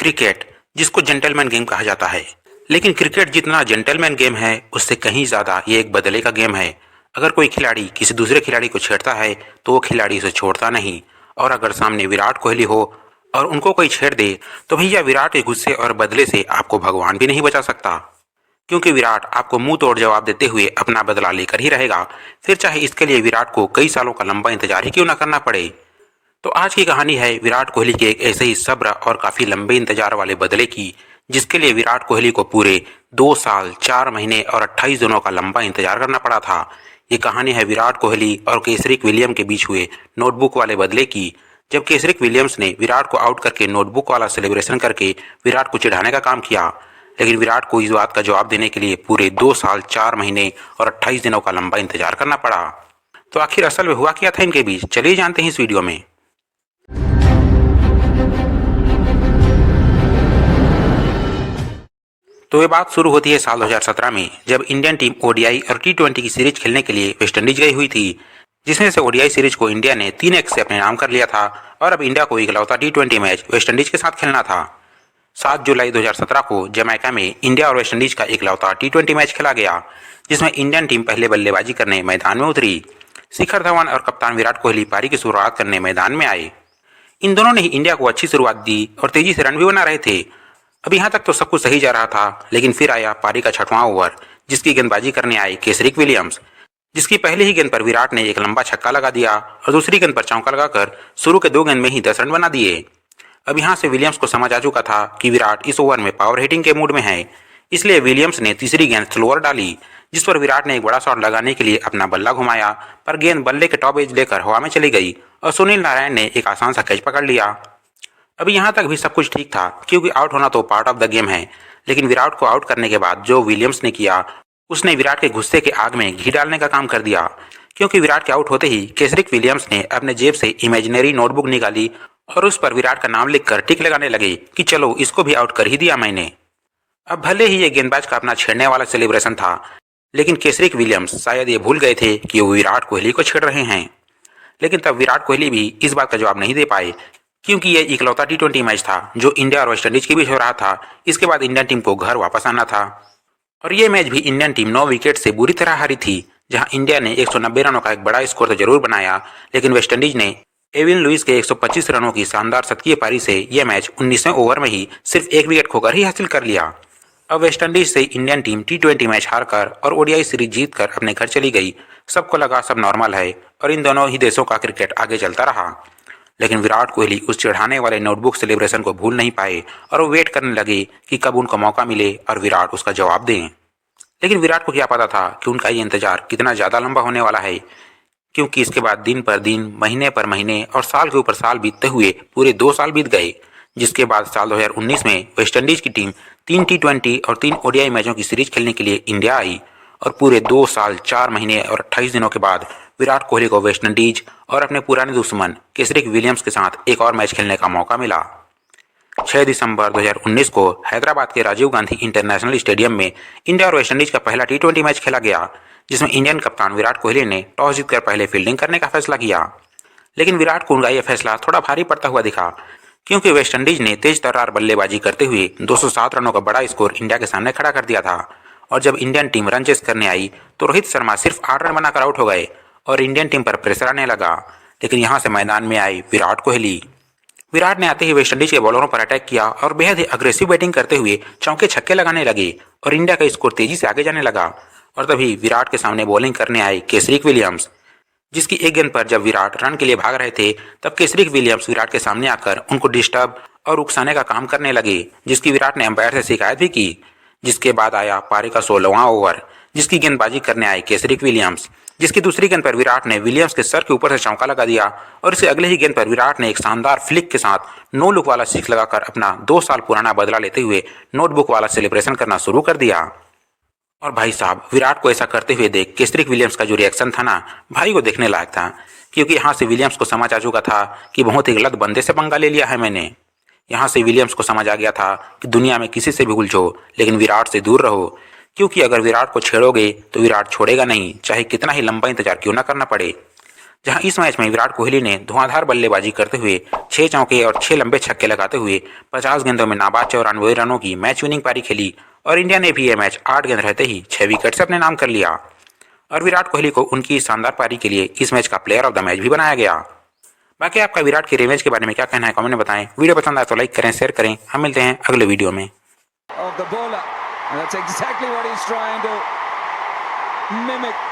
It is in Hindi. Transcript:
क्रिकेट, जिसको जेंटलमैन गेम कहा जाता है। लेकिन क्रिकेट जितना जेंटलमैन गेम है, उससे कहीं ज़्यादा ये एक बदले का गेम है। अगर कोई खिलाड़ी किसी दूसरे खिलाड़ी को छेड़ता है तो वो खिलाड़ी उसे छोड़ता नहीं। और अगर सामने विराट कोहली हो और उनको कोई छेड़ दे तो भैया विराट के गुस्से और बदले से आपको भगवान भी नहीं बचा सकता। क्योंकि विराट आपको मुंह तोड़ जवाब देते हुए अपना बदला लेकर ही रहेगा, फिर चाहे इसके लिए विराट को कई सालों का लंबा इंतजार ही क्यों ना करना पड़े। तो आज की कहानी है विराट कोहली के एक ऐसे ही सब्र और काफी लंबे इंतजार वाले बदले की, जिसके लिए विराट कोहली को पूरे 2 साल 4 महीने और 28 दिनों का लंबा इंतजार करना पड़ा था। ये कहानी है विराट कोहली और केसरिक विलियम के बीच हुए नोटबुक वाले बदले की, जब केसरिक विलियम्स ने विराट को आउट करके नोटबुक वाला सेलिब्रेशन करके विराट को चिढ़ाने का काम किया। लेकिन विराट को इस बात का जवाब देने के लिए पूरे 2 साल 4 महीने और 28 दिनों का लंबा इंतजार करना पड़ा। तो आखिर असल में हुआ क्या था इनके बीच, चलिए जानते हैं इस वीडियो में। तो ये बात शुरू होती है साल 2017 में, जब इंडियन टीम ओडीआई और टी20 की सीरीज खेलने के लिए वेस्टइंडीज गई हुई थी, जिसमें से ओडीआई सीरीज को इंडिया ने 3-1 से अपने नाम कर लिया था और अब इंडिया को इकलौता टी20 मैच वेस्टइंडीज के साथ खेलना था। 7 जुलाई 2017 को जमैका में इंडिया और वेस्टइंडीज का इकलौता टी20 मैच खेला गया, जिसमें इंडियन टीम पहले बल्लेबाजी करने मैदान में उतरी। शिखर धवन और कप्तान विराट कोहली पारी की शुरुआत करने मैदान में आए। इन दोनों ने ही इंडिया को अच्छी शुरुआत दी और तेजी से रन भी बना रहे थे। अब यहाँ तक तो सब कुछ सही जा रहा था, लेकिन फिर आया पारी का 6वां ओवर, जिसकी गेंदबाजी करने आए केसरिक विलियम्स, जिसकी पहली ही गेंद पर विराट ने एक लंबा छक्का लगा दिया और दूसरी गेंद पर चौका लगाकर शुरू के 2 गेंद में ही 10 रन बना दिए। अब यहाँ से विलियम्स को समझ आ चुका था कि विराट इस ओवर में पावर हिटिंग के मूड में है, इसलिए विलियम्स ने तीसरी गेंद स्लोअर डाली, जिस पर विराट ने एक बड़ा शॉट लगाने के लिए अपना बल्ला घुमाया, पर गेंद बल्ले के टॉप एज लेकर हवा में चली गई और सुनील नारायण ने एक आसान सा कैच पकड़ लिया। अभी यहाँ तक भी सब कुछ ठीक था, क्योंकि आउट होना तो पार्ट ऑफ द गेम है। लेकिन विराट को आउट करने के बाद जो विलियम्स ने किया, उसने विराट के गुस्से के आग में घी डालने का काम कर दिया। क्योंकि विराट के आउट होते ही केसरिक विलियम्स ने अपने जेब से इमेजिनरी नोटबुक निकाली और उस पर विराट का नाम लिखकर टिक लगाने लगे कि चलो इसको भी आउट कर ही दिया मैंने। अब भले ही ये गेंदबाज का अपना छेड़ने वाला सेलिब्रेशन था, लेकिन केसरिक विलियम्स शायद ये भूल गए थे कि वो विराट कोहली को छेड़ रहे हैं। लेकिन तब विराट कोहली भी इस बात का जवाब नहीं दे पाए, क्योंकि ये इकलौता टी20 मैच था जो इंडिया और वेस्टइंडीज के बीच हो रहा था। इसके बाद इंडियन टीम को घर वापस आना था और ये मैच भी इंडियन टीम 9 विकेट से बुरी तरह हारी थी, जहां इंडिया ने 190 रनों का एक बड़ा स्कोर तो जरूर बनाया, लेकिन वेस्टइंडीज ने एविन लुइस के 125 रनों की शानदार शतकीय पारी से यह मैच 19वें ओवर में ही सिर्फ 1 विकेट खोकर ही हासिल कर लिया। अब वेस्टइंडीज से इंडियन टीम टी20 मैच हारकर और ओडीआई सीरीज जीतकर अपने घर चली गई। सबको लगा सब नॉर्मल है और इन दोनों ही देशों का क्रिकेट आगे चलता रहा। लेकिन विराट कोहली उस चिढ़ाने वाले नोटबुक सेलिब्रेशन को भूल नहीं पाए और वो वेट करने लगे कि कब उनको मौका मिले और विराट उसका जवाब दें। लेकिन विराट को क्या पता था कि उनका ये इंतजार कितना ज़्यादा लंबा होने वाला है, क्योंकि इसके बाद दिन पर दिन, महीने पर महीने और साल के ऊपर साल बीतते हुए पूरे 2 साल बीत गए, जिसके बाद साल 2019 में वेस्टइंडीज की टीम 3 टी20 और 3 ओडीआई मैचों की सीरीज खेलने के लिए इंडिया आई और पूरे 2 साल 4 महीने और 28 दिनों के बाद विराट कोहली को वेस्टइंडीज और अपने पुराने दुश्मन केसरिक विलियम्स के साथ एक और मैच खेलने का मौका मिला। 6 दिसंबर 2019 को हैदराबाद के राजीव गांधी इंटरनेशनल स्टेडियम में इंडिया और वेस्टइंडीज का पहला टी20 मैच खेला गया, जिसमें इंडियन कप्तान विराट कोहली ने टॉस जीतकर पहले फील्डिंग करने का फैसला किया। लेकिन विराट को उनका यह फैसला थोड़ा भारी पड़ता हुआ दिखा, क्योंकि वेस्टइंडीज ने तेज तर्रार बल्लेबाजी करते हुए 207 रनों का बड़ा स्कोर इंडिया के सामने खड़ा कर दिया था। और जब इंडियन टीम रन चेस करने आई तो रोहित शर्मा सिर्फ 8 रन बनाकर आउट हो गए और इंडियन टीम पर प्रेशर आने लगा। लेकिन यहाँ से मैदान में आए विराट कोहली। विराट ने आते ही वेस्टइंडीज के बॉलरों पर अटैक किया और बेहद ही अग्रेसिव बैटिंग करते हुए चौके छक्के लगाने लगे और इंडिया का स्कोर तेजी से आगे जाने लगा। और तभी विराट के सामने बॉलिंग करने आए केसरिक विलियम्स, जिसकी एक गेंद पर जब विराट रन के लिए भाग रहे थे, तब केसरिक विलियम्स विराट के सामने आकर उनको डिस्टर्ब और उकसाने का काम करने लगे, जिसकी विराट ने अंपायर से शिकायत भी की। जिसके बाद आया पारी का 16वां ओवर, जिसकी गेंदबाजी करने आए केसरिक विलियम्स, जिसकी दूसरी गेंद पर विराट ने विलियम्स के सर के ऊपर से चौका लगा दिया और इससे अगले ही गेंद पर विराट ने एक शानदार फ्लिक के साथ नो लुक वाला सिक्स लगाकर अपना 2 साल पुराना बदला लेते हुए नोटबुक वाला सेलिब्रेशन करना शुरू कर दिया। और भाई साहब, विराट को ऐसा करते हुए देख केसरिक विलियम्स का जो रिएक्शन था ना, भाई को देखने लायक था, क्योंकि यहाँ से विलियम्स को समझ आ चुका था कि बहुत ही गलत बंदे से पंगा ले लिया है मैंने। यहाँ से विलियम्स को समझ आ गया था कि दुनिया में किसी से भी उलझो, लेकिन विराट से दूर रहो, क्योंकि अगर विराट को छेड़ोगे तो विराट छोड़ेगा नहीं, चाहे कितना ही लंबा इंतजार क्यों ना करना पड़े। जहां इस मैच में विराट कोहली ने धुआंधार बल्लेबाजी करते हुए 6 चौके और 6 लंबे छक्के लगाते हुए 50 गेंदों में नाबाद 94 रनों की मैच विनिंग पारी खेली और इंडिया ने भी यह मैच 8 गेंद रहते ही 6 विकेट से अपने नाम कर लिया और विराट कोहली को उनकी इस शानदार पारी के लिए इस मैच का प्लेयर ऑफ द मैच भी बनाया गया। बाकी आपका विराट के रिवेंज के बारे में क्या कहना है कमेंट में बताएं। वीडियो पसंद आए तो लाइक करें, शेयर करें। हम मिलते हैं अगले वीडियो में। Of the bowler, and that's exactly what he's trying to mimic.